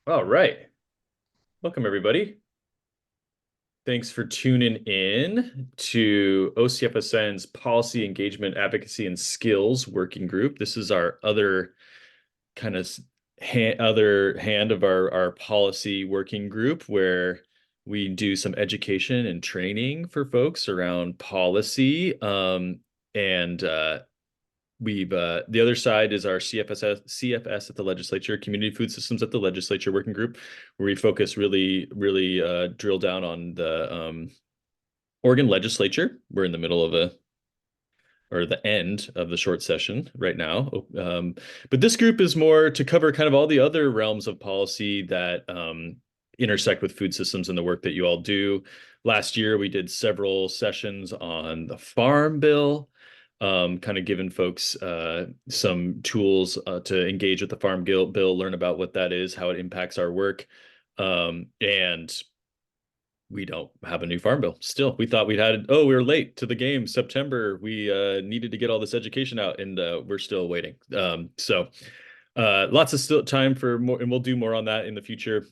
All right. Welcome, everybody. Thanks for tuning in to OCFSN's Policy Engagement, Advocacy, and Skills Working Group. This is our other kind of other hand of our policy working group where we do some education and training for folks around policy. And We've The other side is our CFS at the legislature, Community Food Systems at the legislature working group, where we focus really drill down on the Oregon legislature. We're in the middle of the end of the short session right now. But this group is more to cover kind of all the other realms of policy that intersect with food systems and the work that you all do. Last year, we did several sessions on the Farm Bill, kind of giving folks some tools to engage with the Bill, learn about what that is, how it impacts our work. And we don't have a new farm bill still. We thought we were late to the game. September, we needed to get all this education out, and we're still waiting. So lots of still time for more, and we'll do more on that in the future.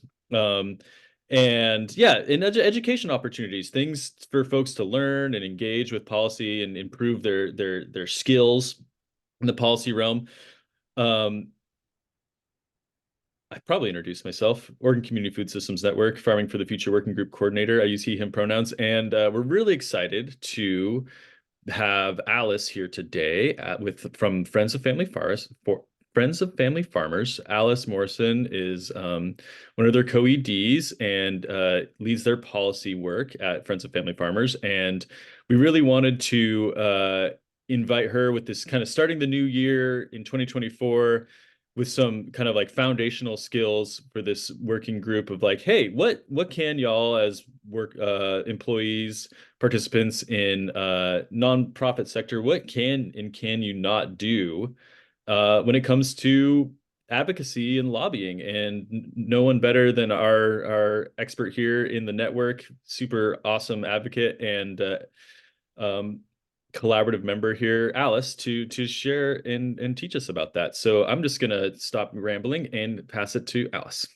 And yeah, in education opportunities, things for folks to learn and engage with policy and improve their skills in the policy realm. I probably introduced myself. Oregon Community Food Systems Network, Farming for the Future Working Group Coordinator. I use he, him pronouns. And we're really excited to have Alice here today from Friends of Family Farmers. Alice Morrison is one of their co-EDs and leads their policy work at Friends of Family Farmers. And we really wanted to invite her with this kind of starting the new year in 2024 with some kind of like foundational skills for this working group of like, hey, what can y'all as work employees, participants in nonprofit sector, what can you not do when it comes to advocacy and lobbying? And no one better than our expert here in the network, super awesome advocate and um, collaborative member here, Alice, to share and teach us about that. So I'm just gonna stop rambling and pass it to Alice.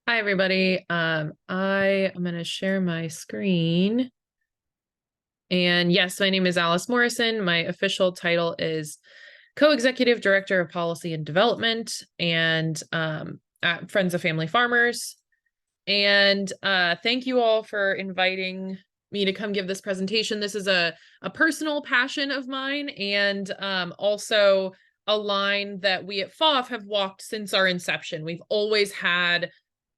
Hi, everybody. I am going to share my screen. And yes, my name is Alice Morrison. My official title is Co-Executive Director of Policy and Development and at Friends of Family Farmers. And thank you all for inviting me to come give this presentation. This is a personal passion of mine and also a line that we at FOF have walked since our inception. We've always had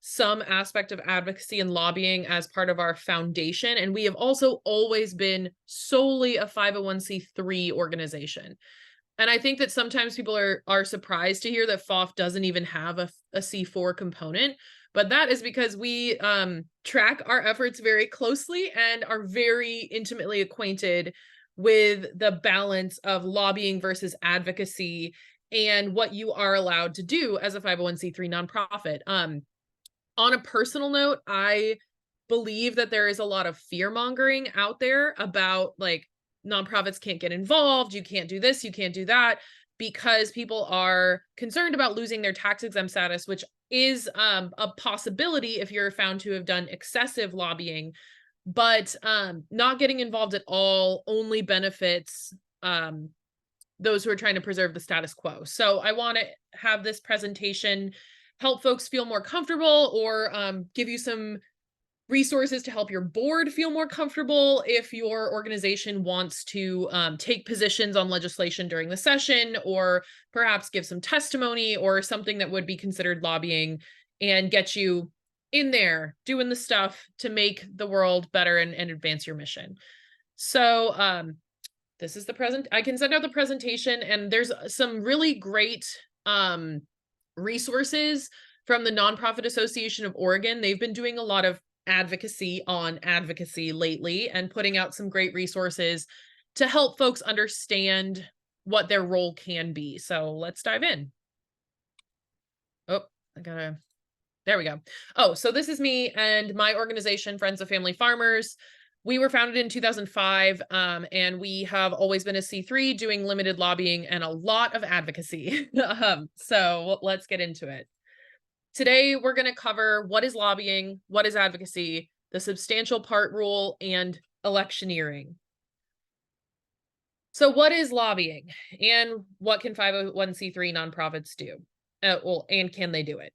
some aspect of advocacy and lobbying as part of our foundation. And we have also always been solely a 501c3 organization. And I think that sometimes people are surprised to hear that FOF doesn't even have a C4 component, but that is because we track our efforts very closely and are very intimately acquainted with the balance of lobbying versus advocacy and what you are allowed to do as a 501c3 nonprofit. On a personal note, I believe that there is a lot of fear mongering out there about like nonprofits can't get involved, you can't do this, you can't do that, because people are concerned about losing their tax exempt status, which is a possibility if you're found to have done excessive lobbying. But not getting involved at all only benefits those who are trying to preserve the status quo. So I want to have this presentation help folks feel more comfortable or give you some resources to help your board feel more comfortable if your organization wants to take positions on legislation during the session, or perhaps give some testimony or something that would be considered lobbying and get you in there doing the stuff to make the world better and advance your mission. So this is the present. I can send out the presentation, and there's some really great resources from the Nonprofit Association of Oregon. They've been doing a lot of advocacy on advocacy lately and putting out some great resources to help folks understand what their role can be. So let's dive in. Oh, there we go. Oh, so this is me and my organization, Friends of Family Farmers. We were founded in 2005, and we have always been a C3 doing limited lobbying and a lot of advocacy. So let's get into it. Today, we're going to cover what is lobbying, what is advocacy, the substantial part rule, and electioneering. So what is lobbying, and what can 501c3 nonprofits do? And can they do it?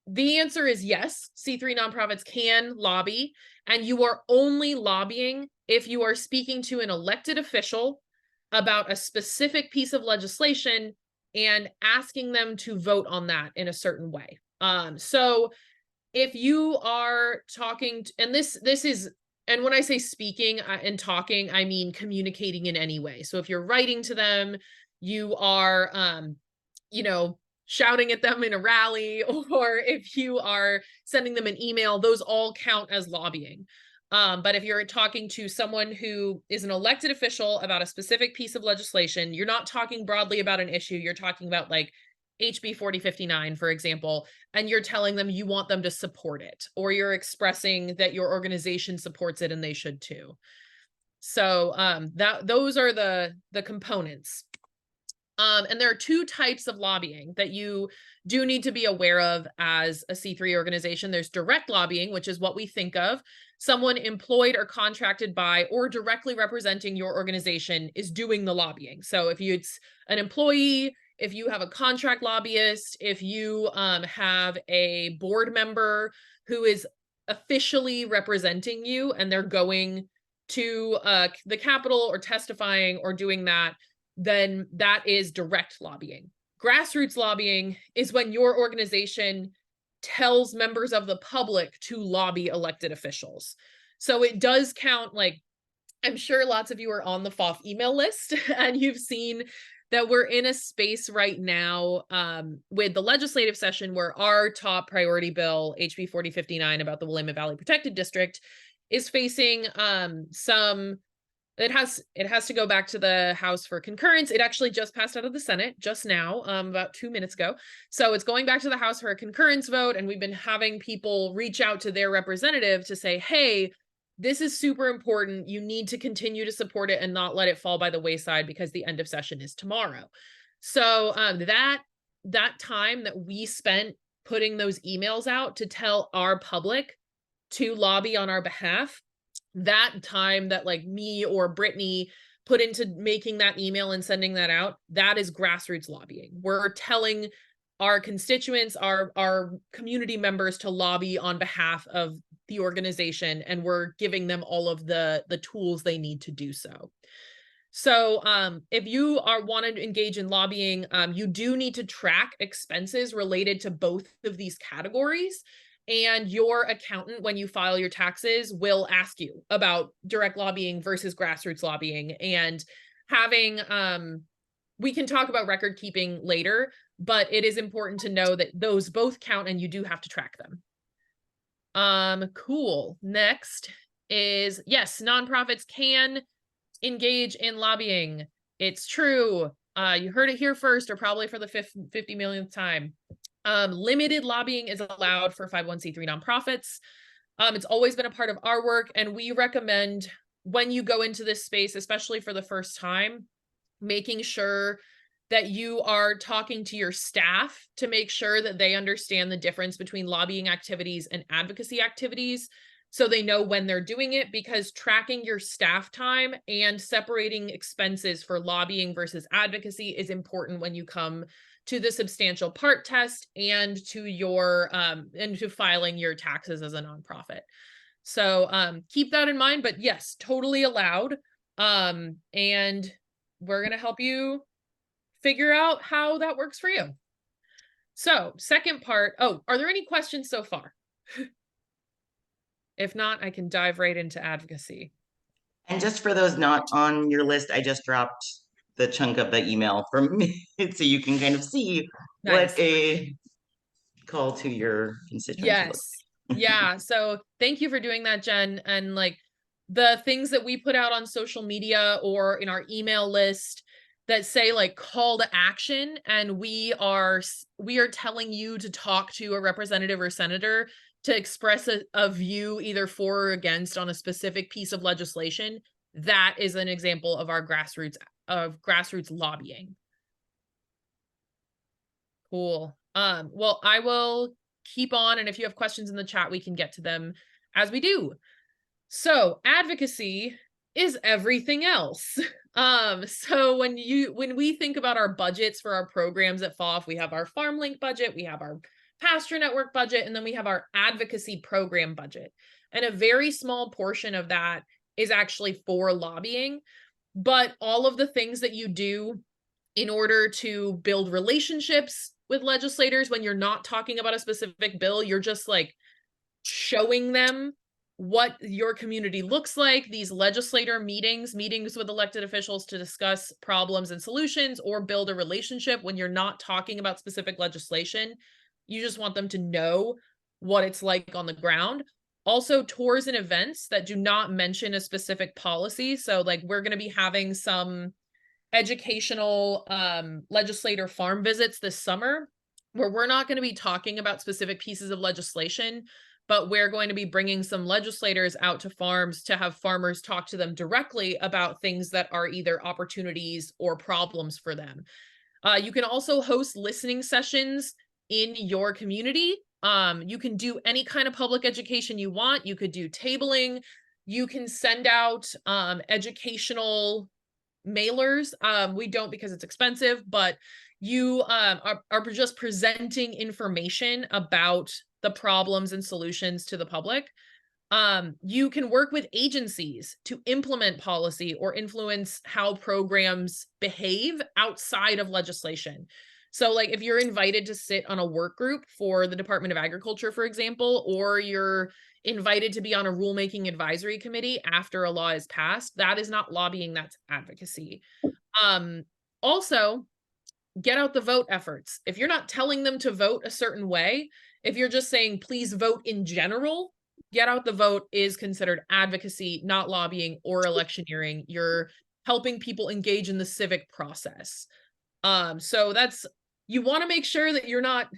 The answer is yes, C3 nonprofits can lobby, and you are only lobbying if you are speaking to an elected official about a specific piece of legislation and asking them to vote on that in a certain way. So if you are talking, and this is, and when I say speaking and talking, I mean communicating in any way. So if you're writing to them, you are, you know, shouting at them in a rally, or if you are sending them an email, those all count as lobbying. But if you're talking to someone who is an elected official about a specific piece of legislation, you're not talking broadly about an issue. You're talking about like HB 4059, for example, and you're telling them you want them to support it, or you're expressing that your organization supports it and they should too. So those are the components. And there are two types of lobbying that you do need to be aware of as a C3 organization. There's direct lobbying, which is what we think of. Someone employed or contracted by or directly representing your organization is doing the lobbying. So if it's an employee, if you have a contract lobbyist, if you have a board member who is officially representing you and they're going to the Capitol or testifying or doing that, then that is direct lobbying. Grassroots lobbying is when your organization tells members of the public to lobby elected officials. So it does count. Like, I'm sure lots of you are on the FOF email list and you've seen that we're in a space right now with the legislative session where our top priority bill, HB 4059, about the Willamette Valley Protected District, is facing some. It has to go back to the House for concurrence. It actually just passed out of the Senate just now, about 2 minutes ago. So it's going back to the House for a concurrence vote, and we've been having people reach out to their representative to say, hey, this is super important. You need to continue to support it and not let it fall by the wayside because the end of session is tomorrow. So that time that we spent putting those emails out to tell our public to lobby on our behalf, that time that like me or Brittany put into making that email and sending that out, that is grassroots lobbying. We're telling our constituents, our community members to lobby on behalf of the organization, and we're giving them all of the tools they need to do so. So if you want to engage in lobbying, you do need to track expenses related to both of these categories. And your accountant, when you file your taxes, will ask you about direct lobbying versus grassroots lobbying. And having, we can talk about record keeping later, but it is important to know that those both count and you do have to track them. Cool. Next is, yes, nonprofits can engage in lobbying. It's true. You heard it here first, or probably for the 50 millionth time. Limited lobbying is allowed for 501c3 nonprofits. It's always been a part of our work, and we recommend when you go into this space, especially for the first time, making sure that you are talking to your staff to make sure that they understand the difference between lobbying activities and advocacy activities, so they know when they're doing it, because tracking your staff time and separating expenses for lobbying versus advocacy is important when you come to the substantial part test and to your and to filing your taxes as a nonprofit. So keep that in mind, but yes, totally allowed. And we're going to help you figure out how that works for you. So second part, oh, are there any questions so far? If not, I can dive right into advocacy. And just for those not on your list, I just dropped the chunk of the email from me so you can kind of see Nice. what a call to your constituents. Yes. Yeah. So thank you for doing that, Jen. And like the things that we put out on social media or in our email list that say like call to action, and we are telling you to talk to a representative or senator to express a view either for or against on a specific piece of legislation, that is an example of our grassroots lobbying. Cool. Well, I will keep on, and if you have questions in the chat, we can get to them as we do. So advocacy is everything else. So when we think about our budgets for our programs at FOF, we have our FarmLink budget, we have our Pasture Network budget, and then we have our advocacy program budget. And a very small portion of that is actually for lobbying. But all of the things that you do in order to build relationships with legislators, when you're not talking about a specific bill, you're just like showing them what your community looks like, these legislator meetings with elected officials to discuss problems and solutions or build a relationship. When you're not talking about specific legislation, you just want them to know what it's like on the ground. Also, tours and events that do not mention a specific policy. So like we're going to be having some educational legislator farm visits this summer, where we're not going to be talking about specific pieces of legislation, but we're going to be bringing some legislators out to farms to have farmers talk to them directly about things that are either opportunities or problems for them. You can also host listening sessions in your community. You can do any kind of public education you want. You could do tabling. You can send out educational mailers. We don't because it's expensive, but you are just presenting information about the problems and solutions to the public. You can work with agencies to implement policy or influence how programs behave outside of legislation. So like if you're invited to sit on a work group for the Department of Agriculture, for example, or you're invited to be on a rulemaking advisory committee after a law is passed, that is not lobbying, that's advocacy. Also, get out the vote efforts. If you're not telling them to vote a certain way, if you're just saying, please vote in general, get out the vote is considered advocacy, not lobbying or electioneering. You're helping people engage in the civic process. So that's, you want to make sure that you're not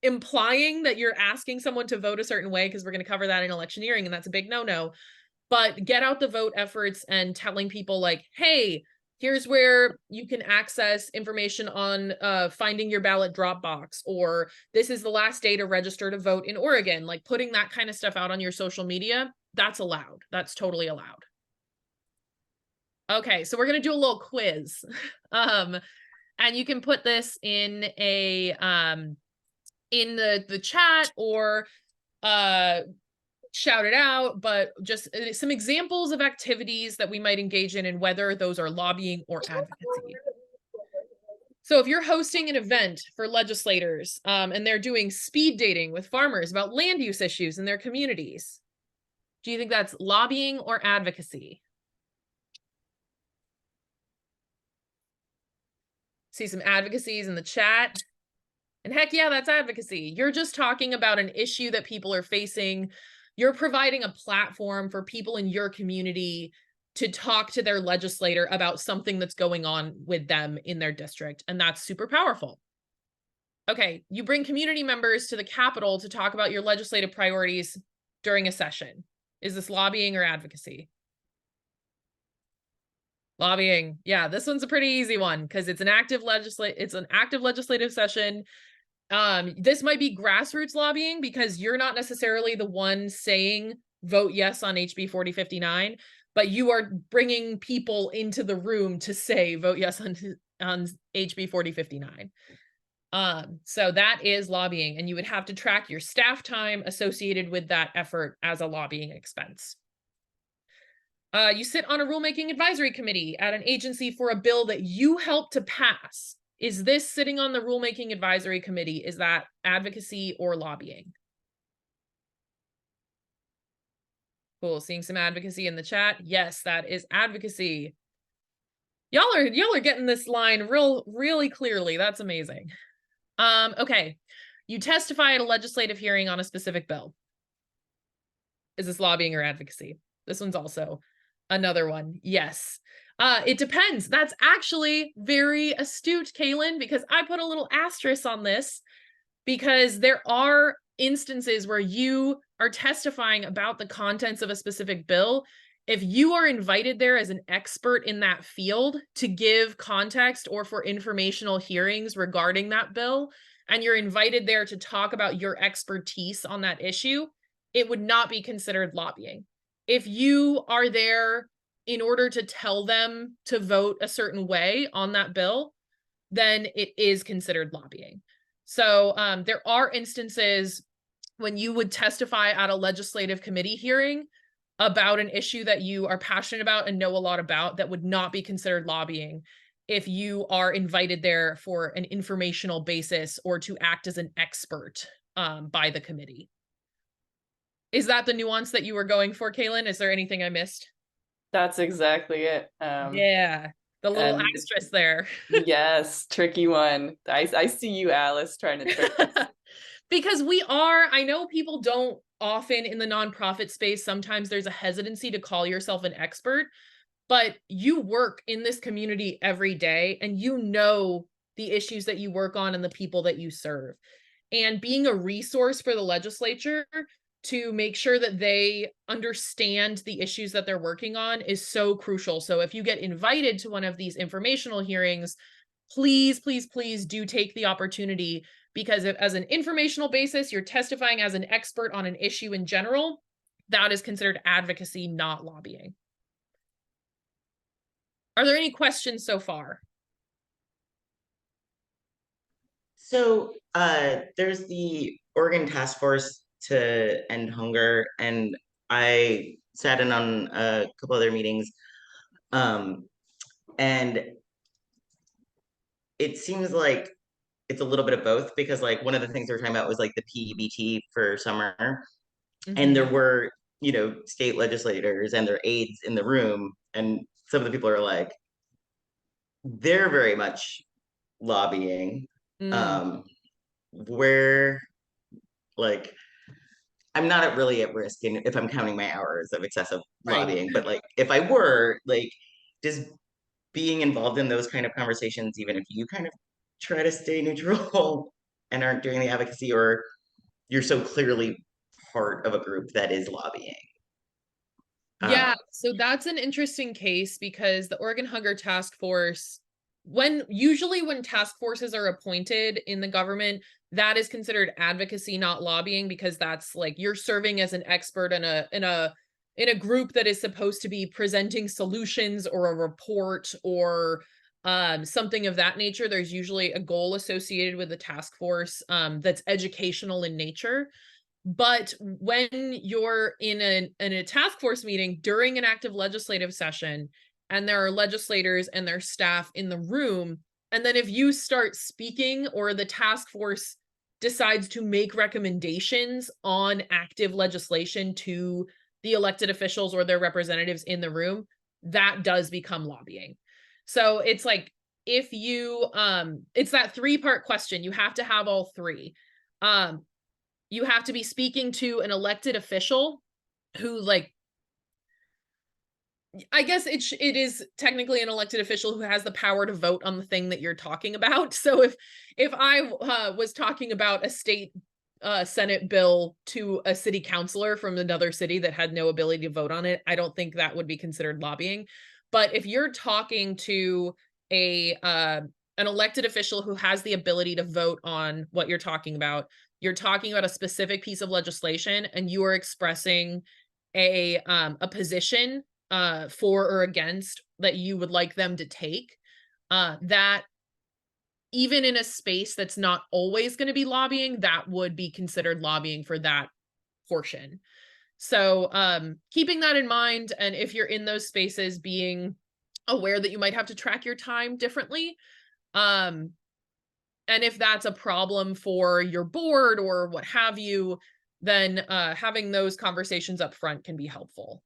implying that you're asking someone to vote a certain way, because we're going to cover that in electioneering, and that's a big no-no. But get out the vote efforts and telling people like, hey, here's where you can access information on finding your ballot drop box, or this is the last day to register to vote in Oregon. Like putting that kind of stuff out on your social media, that's allowed. That's totally allowed. Okay, so we're going to do a little quiz. And you can put this in a in the chat or shout it out, but just some examples of activities that we might engage in and whether those are lobbying or advocacy. So if you're hosting an event for legislators and they're doing speed dating with farmers about land use issues in their communities, do you think that's lobbying or advocacy? See some advocacies in the chat. And heck yeah, that's advocacy. You're just talking about an issue that people are facing. You're providing a platform for people in your community to talk to their legislator about something that's going on with them in their district. And that's super powerful. Okay, you bring community members to the Capitol to talk about your legislative priorities during a session. Is this lobbying or advocacy? Lobbying. Yeah, this one's a pretty easy one because it's an active legislative session. This might be grassroots lobbying because you're not necessarily the one saying vote yes on HB 4059, but you are bringing people into the room to say vote yes on HB 4059. So that is lobbying, and you would have to track your staff time associated with that effort as a lobbying expense. You sit on a rulemaking advisory committee at an agency for a bill that you helped to pass. Is this sitting on the rulemaking advisory committee? Is that advocacy or lobbying? Cool, seeing some advocacy in the chat. Yes, that is advocacy. Y'all are getting this line really clearly. That's amazing. Okay, you testify at a legislative hearing on a specific bill. Is this lobbying or advocacy? This one's also another one. Yes. It depends. That's actually very astute, Kaylin, because I put a little asterisk on this because there are instances where you are testifying about the contents of a specific bill. If you are invited there as an expert in that field to give context or for informational hearings regarding that bill, and you're invited there to talk about your expertise on that issue, it would not be considered lobbying. If you are there in order to tell them to vote a certain way on that bill, then it is considered lobbying. So there are instances when you would testify at a legislative committee hearing about an issue that you are passionate about and know a lot about that would not be considered lobbying if you are invited there for an informational basis or to act as an expert by the committee. Is that the nuance that you were going for, Kaylin? Is there anything I missed? That's exactly it. Yeah, the little and asterisk there. yes, tricky one. I see you, Alice, trying to trick us. Because I know people don't often in the nonprofit space, sometimes there's a hesitancy to call yourself an expert, but you work in this community every day and you know the issues that you work on and the people that you serve. And being a resource for the legislature to make sure that they understand the issues that they're working on is so crucial. So if you get invited to one of these informational hearings, please, please, please do take the opportunity, because if, as an informational basis, you're testifying as an expert on an issue in general, that is considered advocacy, not lobbying. Are there any questions so far? So there's the Oregon Task Force to End Hunger, and I sat in on a couple other meetings. And it seems like it's a little bit of both, because like one of the things they were talking about was like the PEBT for summer, and there were, you know, state legislators and their aides in the room, and some of the people are like, they're very much lobbying. Where like I'm not really at risk if I'm counting my hours of excessive lobbying, but like if I were, like, does being involved in those kind of conversations, even if you kind of try to stay neutral and aren't doing the advocacy, or you're so clearly part of a group that is lobbying? Yeah, so that's an interesting case because the Oregon Hunger Task Force, usually when task forces are appointed in the government, that is considered advocacy, not lobbying, because that's like you're serving as an expert in a group that is supposed to be presenting solutions or a report or something of that nature. There's usually a goal associated with the task force that's educational in nature. But when you're in a task force meeting during an active legislative session, and there are legislators and their staff in the room, and then if you start speaking or the task force decides to make recommendations on active legislation to the elected officials or their representatives in the room, that does become lobbying. So it's like, if you it's that three-part question. You have to have all three. You have to be speaking to an elected official who, like, I guess it is technically an elected official who has the power to vote on the thing that you're talking about. So if I was talking about a state Senate bill to a city councilor from another city that had no ability to vote on it, I don't think that would be considered lobbying. But if you're talking to an elected official who has the ability to vote on what you're talking about a specific piece of legislation, and you are expressing a position for or against that you would like them to take, that even in a space that's not always going to be lobbying, that would be considered lobbying for that portion. So keeping that in mind, and if you're in those spaces, being aware that you might have to track your time differently. And if that's a problem for your board or what have you, then having those conversations up front can be helpful.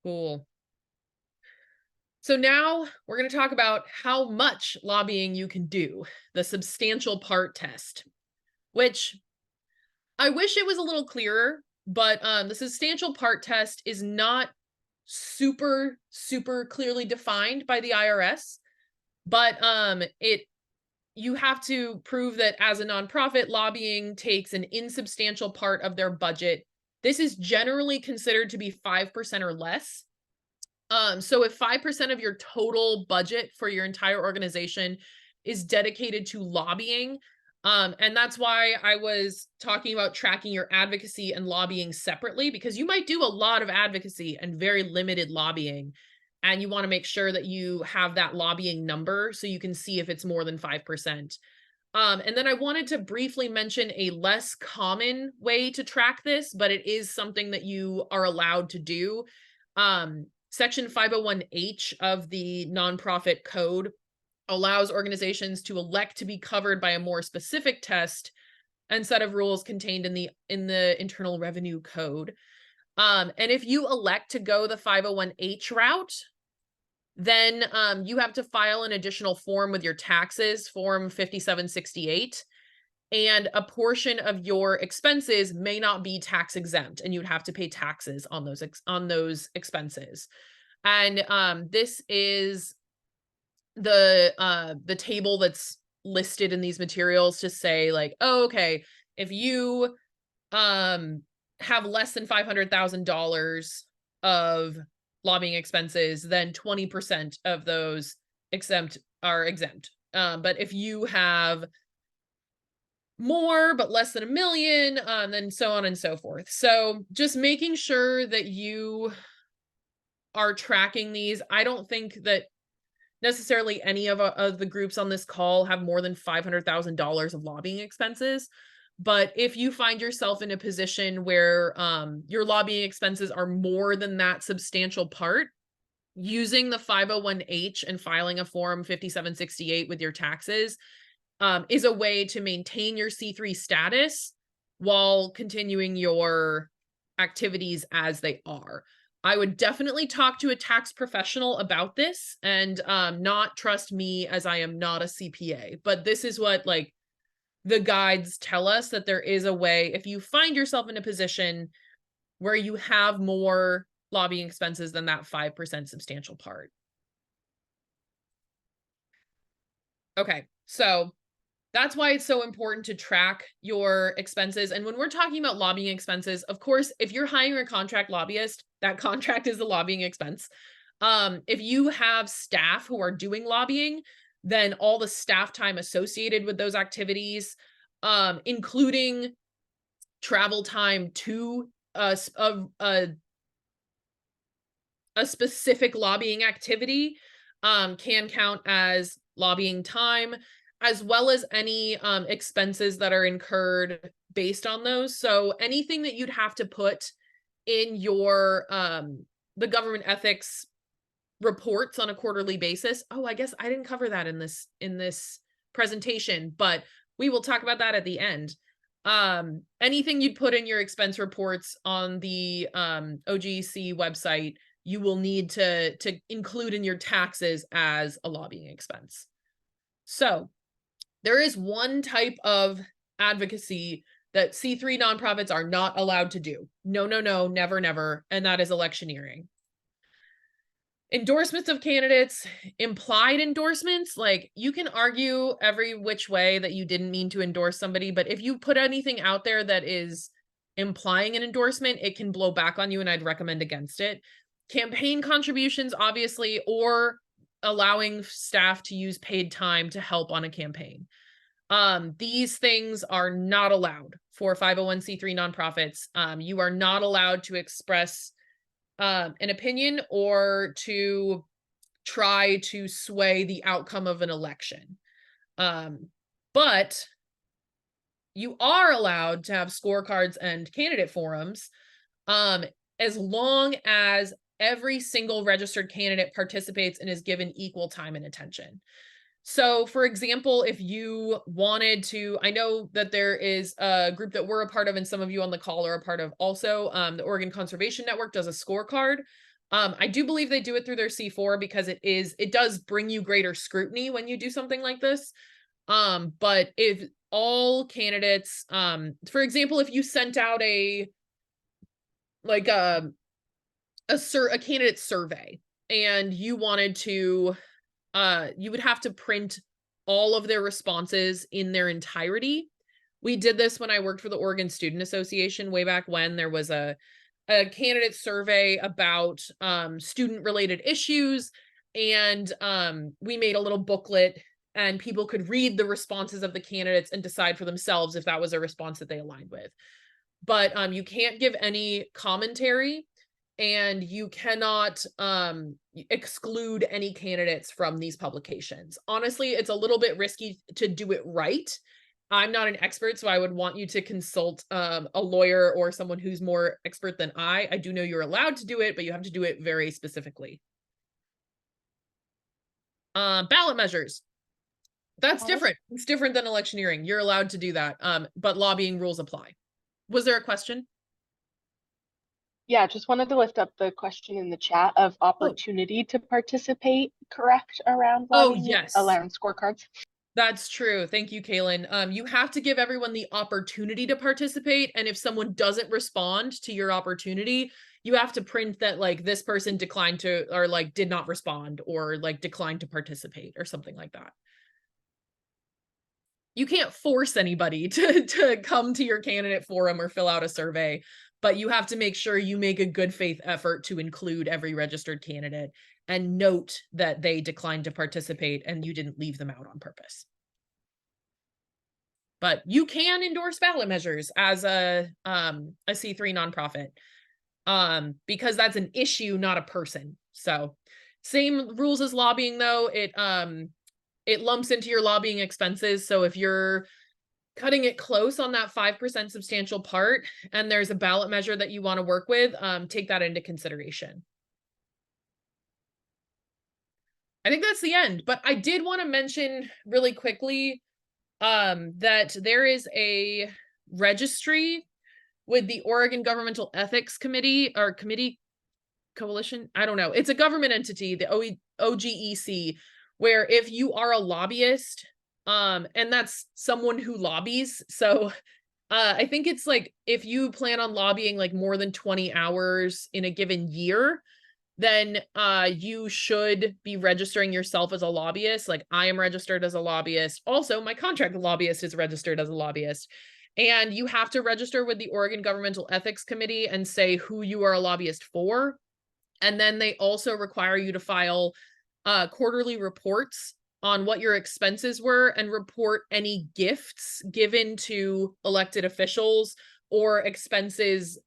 Cool. So now we're going to talk about how much lobbying you can do, the substantial part test, which I wish it was a little clearer, but the substantial part test is not super clearly defined by the IRS, but you have to prove that as a nonprofit, lobbying takes an insubstantial part of their budget. This is generally considered to be 5% or less. So if 5% of your total budget for your entire organization is dedicated to lobbying, and that's why I was talking about tracking your advocacy and lobbying separately, because you might do a lot of advocacy and very limited lobbying. And you want to make sure that you have that lobbying number so you can see if it's more than 5%. And then I wanted to briefly mention a less common way to track this, but it is something that you are allowed to do. Section 501H of the nonprofit code allows organizations to elect to be covered by a more specific test and set of rules contained in the Internal Revenue Code. And if you elect to go the 501H route, then you have to file an additional form with your taxes, Form 5768, and a portion of your expenses may not be tax exempt, and you'd have to pay taxes on those expenses. And this is the table that's listed in these materials to say, like, oh, okay, if you have less than $500,000 of lobbying expenses, then 20% of those are exempt. But if you have more but less than $1 million, then so on and so forth. So just making sure that you are tracking these. I don't think that necessarily any of the groups on this call have more than $500,000 of lobbying expenses. But if you find yourself in a position where your lobbying expenses are more than that substantial part, using the 501H and filing a Form 5768 with your taxes is a way to maintain your C3 status while continuing your activities as they are. I would definitely talk to a tax professional about this and not trust me, as I am not a CPA. But this is what, like, the guides tell us, that there is a way if you find yourself in a position where you have more lobbying expenses than that 5% substantial part. Okay, so that's why it's so important to track your expenses. And when we're talking about lobbying expenses, of course, if you're hiring a contract lobbyist, that contract is the lobbying expense. If you have staff who are doing lobbying, then all the staff time associated with those activities, including travel time to a specific lobbying activity, can count as lobbying time, as well as any expenses that are incurred based on those. So anything that you'd have to put in your the government ethics reports on a quarterly basis. Oh, I guess I didn't cover that in this presentation, but we will talk about that at the end. Anything you'd put in your expense reports on the OGC website, you will need to include in your taxes as a lobbying expense. So there is one type of advocacy that C3 nonprofits are not allowed to do. No, never, never. And that is electioneering. Endorsements of candidates, implied endorsements, like, you can argue every which way that you didn't mean to endorse somebody, but if you put anything out there that is implying an endorsement, it can blow back on you, and I'd recommend against it. Campaign contributions, obviously, or allowing staff to use paid time to help on a campaign. These things are not allowed for 501c3 nonprofits. You are not allowed to express an opinion or to try to sway the outcome of an election. But you are allowed to have scorecards and candidate forums, as long as every single registered candidate participates and is given equal time and attention. So, for example, if you wanted to, I know that there is a group that we're a part of, and some of you on the call are a part of also, the Oregon Conservation Network does a scorecard. I do believe they do it through their C4 because it does bring you greater scrutiny when you do something like this. But if all candidates, for example, if you sent out a candidate survey and you wanted to, you would have to print all of their responses in their entirety. We did this when I worked for the Oregon Student Association way back when. There was a a candidate survey about student related issues, and we made a little booklet, and people could read the responses of the candidates and decide for themselves if that was a response that they aligned with. But you can't give any commentary, and you cannot exclude any candidates from these publications. Honestly, it's a little bit risky to do it right. I'm not an expert, so I would want you to consult a lawyer or someone who's more expert than I. I do know you're allowed to do it, but you have to do it very specifically. Ballot measures. That's different. It's different than electioneering. You're allowed to do that, but lobbying rules apply. Was there a question? Yeah, just wanted to lift up the question in the chat of opportunity to participate, correct, around lobbying, yes. around scorecards. That's true. Thank you, Kaylin. You have to give everyone the opportunity to participate. And if someone doesn't respond to your opportunity, you have to print that like this person declined to, or like did not respond, or like declined to participate or something like that. You can't force anybody to come to your candidate forum or fill out a survey, but you have to make sure you make a good faith effort to include every registered candidate and note that they declined to participate and you didn't leave them out on purpose. But you can endorse ballot measures as a C3 nonprofit, because that's an issue, not a person. So same rules as lobbying, though. It lumps into your lobbying expenses. So if you're cutting it close on that 5% substantial part and there's a ballot measure that you want to work with, take that into consideration. I think that's the end, but I did want to mention really quickly that there is a registry with the Oregon Governmental Ethics Committee or Committee Coalition. I don't know. It's a government entity, the OGEC, where if you are a lobbyist, and that's someone who lobbies. So I think it's like if you plan on lobbying like more than 20 hours in a given year, then you should be registering yourself as a lobbyist. Like I am registered as a lobbyist. Also, my contract lobbyist is registered as a lobbyist. And you have to register with the Oregon Governmental Ethics Committee and say who you are a lobbyist for. And then they also require you to file quarterly reports on what your expenses were and report any gifts given to elected officials or expenses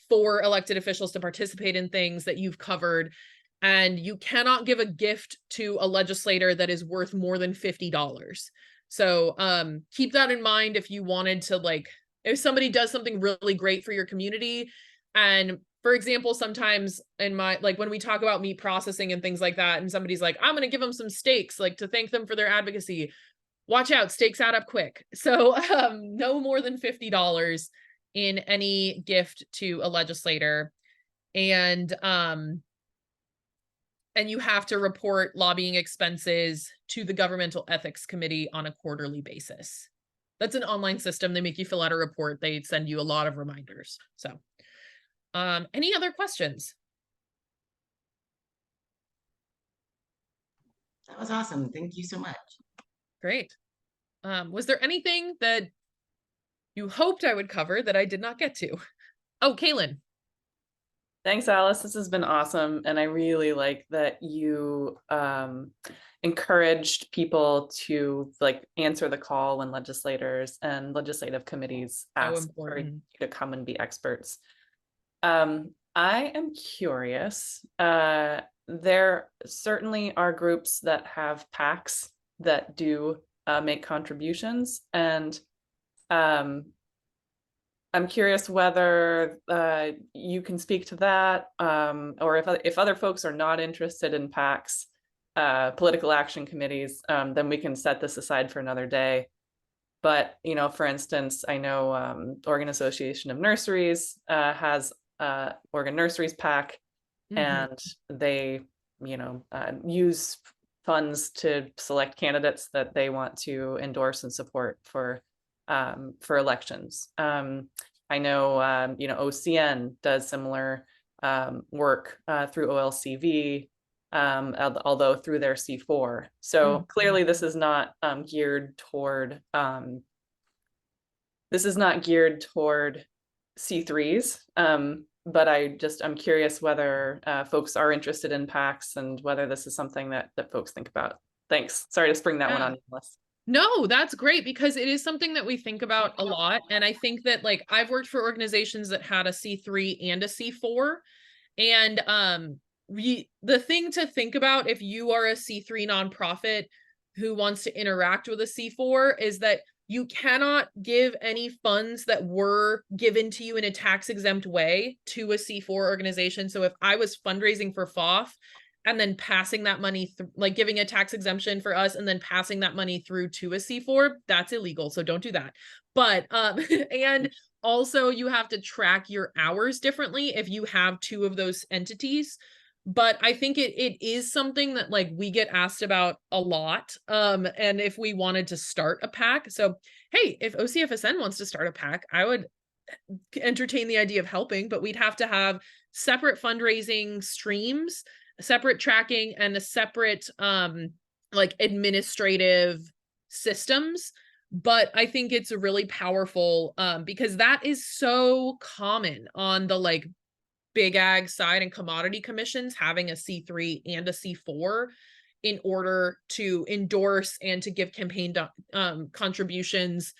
for elected officials to participate in things that you've covered. And you cannot give a gift to a legislator that is worth more than $50. So keep that in mind if you wanted to, like, if somebody does something really great for your community. And for example, sometimes in my, like when we talk about meat processing and things like that, and somebody's like, I'm going to give them some steaks, like to thank them for their advocacy. Watch out, steaks add up quick. So no more than $50 in any gift to a legislator. And you have to report lobbying expenses to the Governmental Ethics Committee on a quarterly basis. That's an online system. They make you fill out a report. They send you a lot of reminders. So any other questions? That was awesome. Thank you so much. Great. Was there anything that you hoped I would cover that I did not get to? Oh, Kaylin. Thanks, Alice. This has been awesome. And I really like that you encouraged people to like answer the call when legislators and legislative committees ask for you to come and be experts. I am curious. There certainly are groups that have PACs that do make contributions, and I'm curious whether you can speak to that, or if other folks are not interested in PACs, political action committees, then we can set this aside for another day. But, you know, for instance, I know Oregon Association of Nurseries has Oregon Nurseries PAC, and they, you know, use funds to select candidates that they want to endorse and support for elections. I know, you know, OCN does similar work through OLCV, although through their C4. So clearly this is not geared toward C3s. but I'm curious whether folks are interested in PACs and whether this is something that folks think about. Thanks. Sorry to spring that one on you, Alice. No, that's great because it is something that we think about a lot. And I think that like I've worked for organizations that had a C3 and a C4. And the thing to think about if you are a C3 nonprofit who wants to interact with a C4 is that you cannot give any funds that were given to you in a tax exempt way to a C4 organization. So if I was fundraising for FOF and then passing that money, like giving a tax exemption for us and then passing that money through to a C4, that's illegal. So don't do that. But, and also you have to track your hours differently if you have two of those entities. But I think it is something that like we get asked about a lot. And if we wanted to start a PAC, so hey, if OCFSN wants to start a PAC, I would entertain the idea of helping, but we'd have to have separate fundraising streams, separate tracking, and a separate like administrative systems. But I think it's really powerful because that is so common on the like big ag side and commodity commissions, having a C3 and a C4 in order to endorse and to give campaign contributions.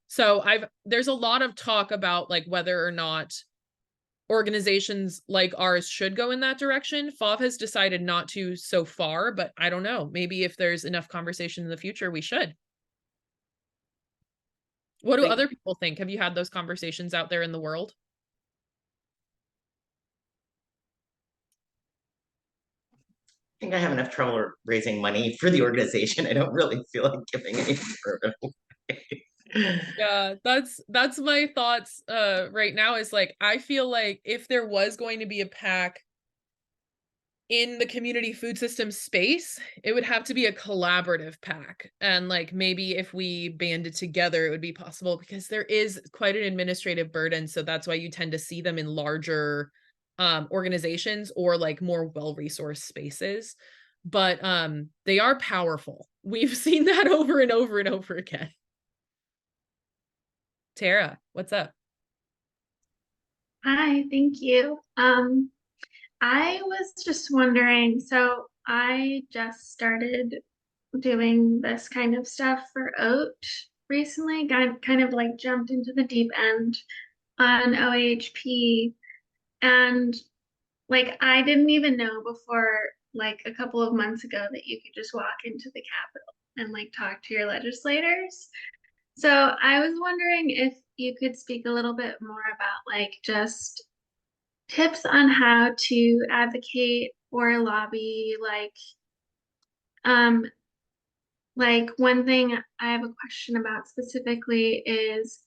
So there's a lot of talk about like whether or not organizations like ours should go in that direction. FOF has decided not to so far, but I don't know. Maybe if there's enough conversation in the future, we should. What do other people think? Have you had those conversations out there in the world? I think I have enough trouble raising money for the organization. I don't really feel like giving any further away. Yeah, that's my thoughts right now is like I feel like if there was going to be a PAC in the community food system space, it would have to be a collaborative PAC. And like maybe if we banded together, it would be possible because there is quite an administrative burden. So that's why you tend to see them in larger organizations or like more well-resourced spaces. But they are powerful. We've seen that over and over and over again. Tara, what's up? Hi, thank you. I was just wondering, so I just started doing this kind of stuff for OAT recently, kind of like jumped into the deep end on OAHP, and like I didn't even know before like a couple of months ago that you could just walk into the Capitol and like talk to your legislators. So I was wondering if you could speak a little bit more about like just tips on how to advocate or lobby, like one thing I have a question about specifically is,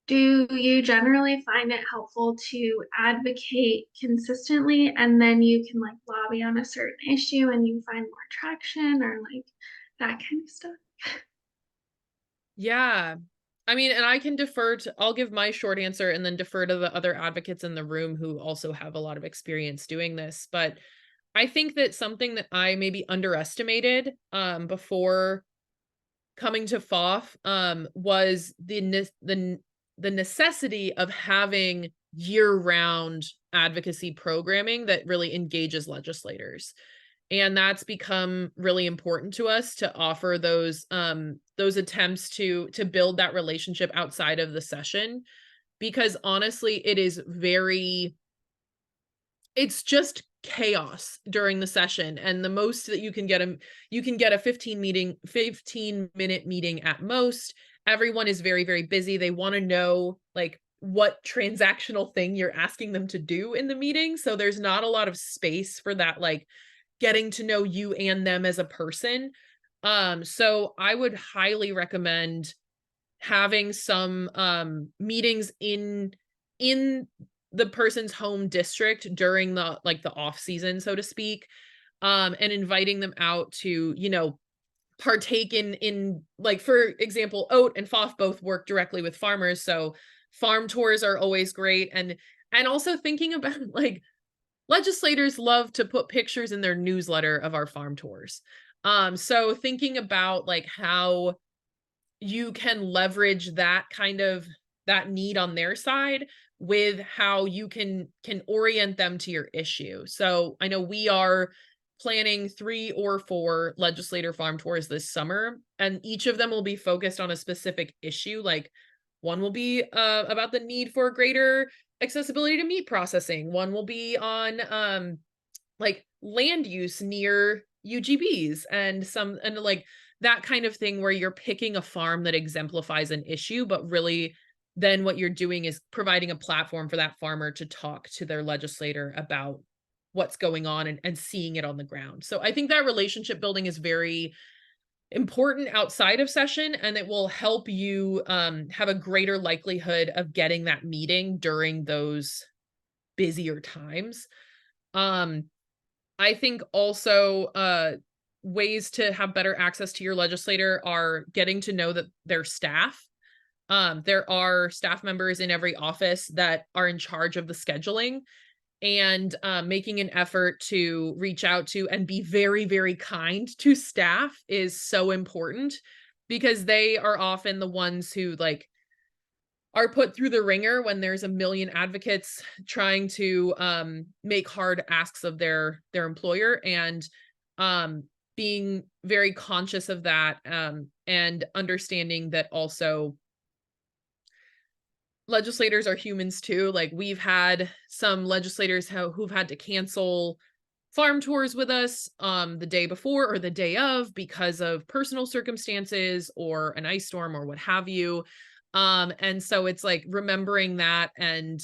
do you generally find it helpful to advocate consistently and then you can like lobby on a certain issue and you find more traction or like that kind of stuff? Yeah. I mean, and I can I'll give my short answer and then defer to the other advocates in the room who also have a lot of experience doing this. But I think that something that I maybe underestimated before coming to FOF was the necessity of having year-round advocacy programming that really engages legislators. And that's become really important to us to offer those attempts to build that relationship outside of the session, because honestly, it's just chaos during the session. And the most that you can get a 15-minute meeting at most. Everyone is very, very busy. They want to know like what transactional thing you're asking them to do in the meeting. So there's not a lot of space for that, like getting to know you and them as a person. So I would highly recommend having some meetings in the person's home district during the off season, so to speak, and inviting them out to, partake in like, for example, OAT and FOF both work directly with farmers. So farm tours are always great. And also thinking about like, legislators love to put pictures in their newsletter of our farm tours. So thinking about like how you can leverage that need on their side with how you can orient them to your issue. So I know we are planning 3 or 4 legislator farm tours this summer, and each of them will be focused on a specific issue. Like one will be about the need for greater accessibility to meat processing. One will be on like land use near UGBs and like that kind of thing, where you're picking a farm that exemplifies an issue, but really then what you're doing is providing a platform for that farmer to talk to their legislator about what's going on and seeing it on the ground. So I think that relationship building is very important outside of session, and it will help you have a greater likelihood of getting that meeting during those busier times. I think also ways to have better access to your legislator are getting to know their staff. There are staff members in every office that are in charge of the scheduling, and making an effort to reach out to and be very, very kind to staff is so important, because they are often the ones who like are put through the ringer when there's a million advocates trying to make hard asks of their employer, and being very conscious of that, and understanding that also legislators are humans too. Like we've had some legislators who've had to cancel farm tours with us the day before or the day of because of personal circumstances or an ice storm or what have you. And so it's like remembering that and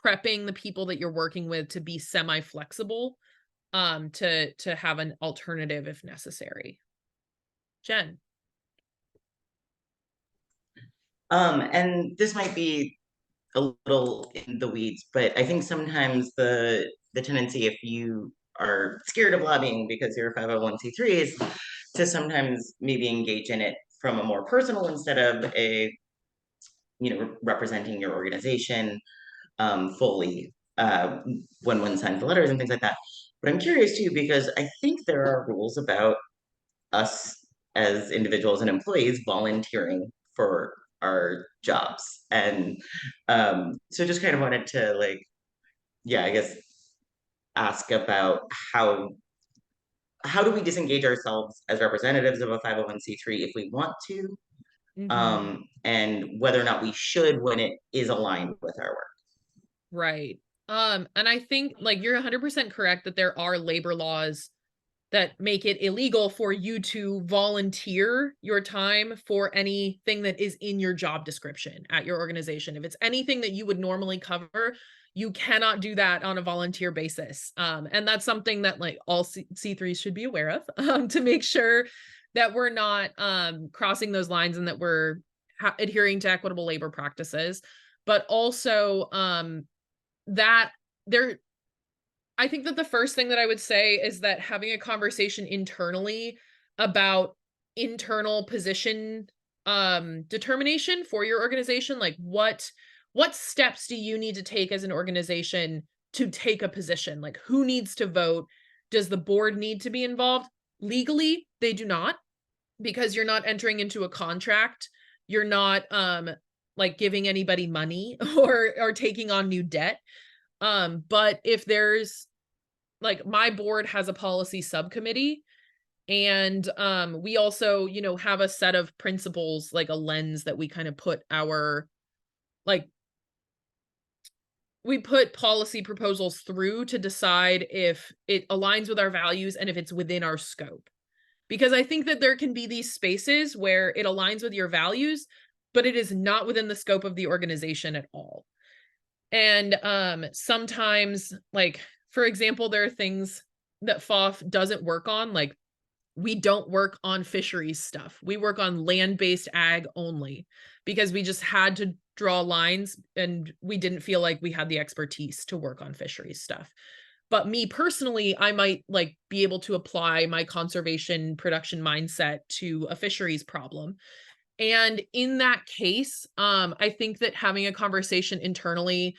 prepping the people that you're working with to be semi-flexible, to have an alternative if necessary. Jen. And this might be a little in the weeds, but I think sometimes the tendency, if you are scared of lobbying because you're a 501c3, is to sometimes maybe engage in it from a more personal instead of a, representing your organization fully when one signs the letters and things like that. But I'm curious too, because I think there are rules about us as individuals and employees volunteering for our jobs. And so just kind of wanted to I guess ask about how do we disengage ourselves as representatives of a 501c3 if we want to, and whether or not we should when it is aligned with our work. Right. And I think like you're 100% correct that there are labor laws that make it illegal for you to volunteer your time for anything that is in your job description at your organization. If it's anything that you would normally cover, you cannot do that on a volunteer basis. And that's something that like all C3s should be aware of, to make sure that we're not crossing those lines and that we're adhering to equitable labor practices. But also I think that the first thing that I would say is that having a conversation internally about internal position determination for your organization, like what steps do you need to take as an organization to take a position? Like who needs to vote? Does the board need to be involved? Legally, they do not, because you're not entering into a contract. You're not like giving anybody money or taking on new debt. But if there's like my board has a policy subcommittee, and we also, have a set of principles, like a lens that we kind of put we put policy proposals through to decide if it aligns with our values and if it's within our scope. Because I think that there can be these spaces where it aligns with your values, but it is not within the scope of the organization at all. And sometimes, like, for example, there are things that FOF doesn't work on. Like, we don't work on fisheries stuff. We work on land-based ag only, because we just had to draw lines and we didn't feel like we had the expertise to work on fisheries stuff. But me personally, I might like be able to apply my conservation production mindset to a fisheries problem. And in that case, I think that having a conversation internally,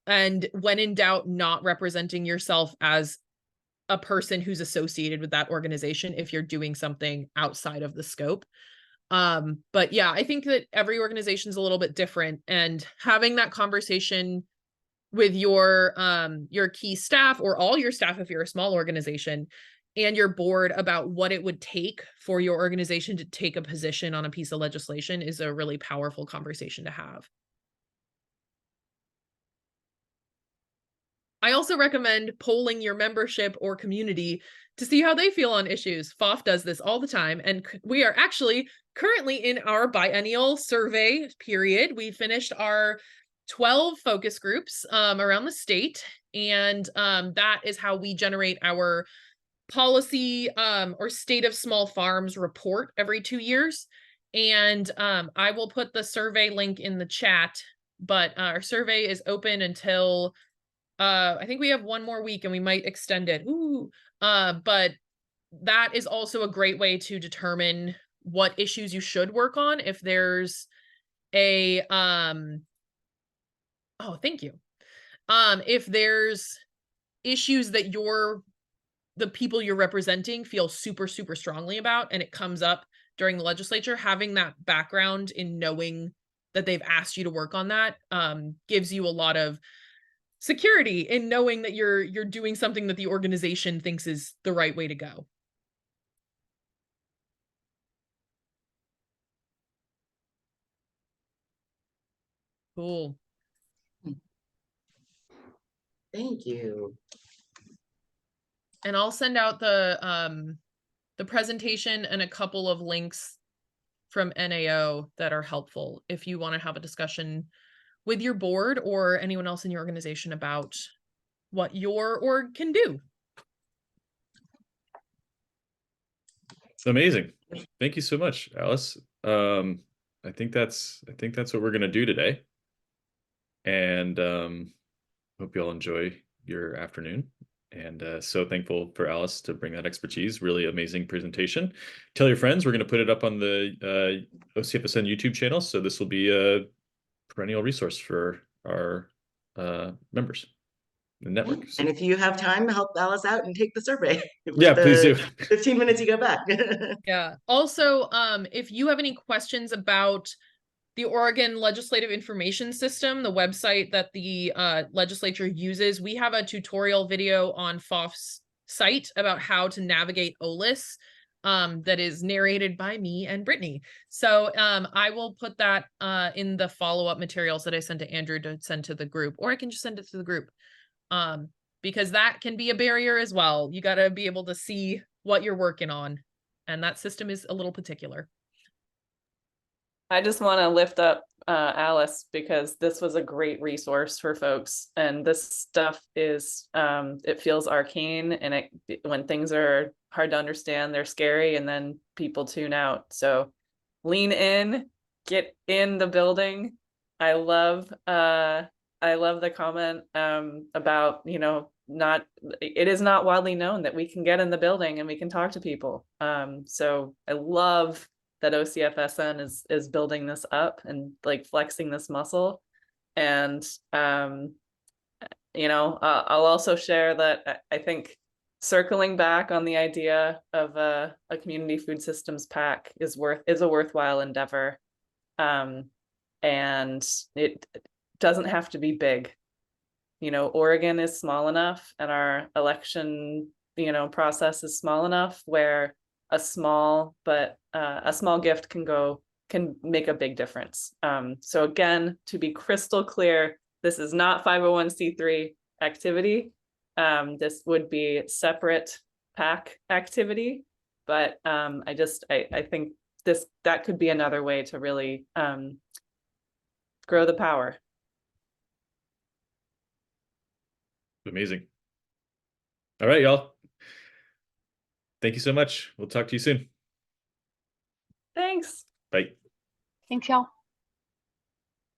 and when in doubt, not representing yourself as a person who's associated with that organization if you're doing something outside of the scope, But yeah, I think that every organization is a little bit different, and having that conversation with your key staff, or all your staff if you're a small organization, and your board about what it would take for your organization to take a position on a piece of legislation is a really powerful conversation to have. I also recommend polling your membership or community to see how they feel on issues. FOF does this all the time, and we are actually currently in our biennial survey period. We finished our 12 focus groups around the state, and that is how we generate our policy or state of small farms report every 2 years. And I will put the survey link in the chat, but our survey is open until I think we have one more week and we might extend it. Ooh. But that is also a great way to determine what issues you should work on. If there's a oh, thank you. If there's issues that the people you're representing feel super, super strongly about, and it comes up during the legislature, having that background in knowing that they've asked you to work on that gives you a lot of security in knowing that you're doing something that the organization thinks is the right way to go. Cool. Thank you. And I'll send out the presentation and a couple of links from NAO that are helpful if you want to have a discussion with your board or anyone else in your organization about what your org can do. Amazing. Thank you so much, Alice. I think that's what we're gonna do today. And hope you all enjoy your afternoon. And so thankful for Alice to bring that expertise. Really amazing presentation. Tell your friends. We're going to put it up on the OCFSN YouTube channel. So this will be a perennial resource for our members, the network. So, and if you have time, help Alice out and take the survey. Yeah, please do. 15 minutes you go back. Yeah. Also, if you have any questions about the Oregon Legislative Information System, the website that the legislature uses, we have a tutorial video on FOF's site about how to navigate OLIS that is narrated by me and Brittany. So I will put that in the follow-up materials that I sent to Andrew to send to the group, or I can just send it to the group because that can be a barrier as well. You got to be able to see what you're working on, and that system is a little particular. I just want to lift up Alice, because this was a great resource for folks, and this stuff is it feels arcane, and when things are hard to understand, they're scary, and then people tune out. So lean in, get in the building. I love the comment about, it is not widely known that we can get in the building and we can talk to people. So I love that OCFSN is building this up and like flexing this muscle. And I'll also share that I think circling back on the idea of a community food systems PAC is a worthwhile endeavor. And it doesn't have to be big. Oregon is small enough, and our election process is small enough where a small gift can make a big difference. So again, to be crystal clear, this is not 501c3 activity. This would be separate PAC activity, but I think that could be another way to really grow the power. Amazing. All right, y'all. Thank you so much. We'll talk to you soon. Thanks. Bye. Thanks, y'all.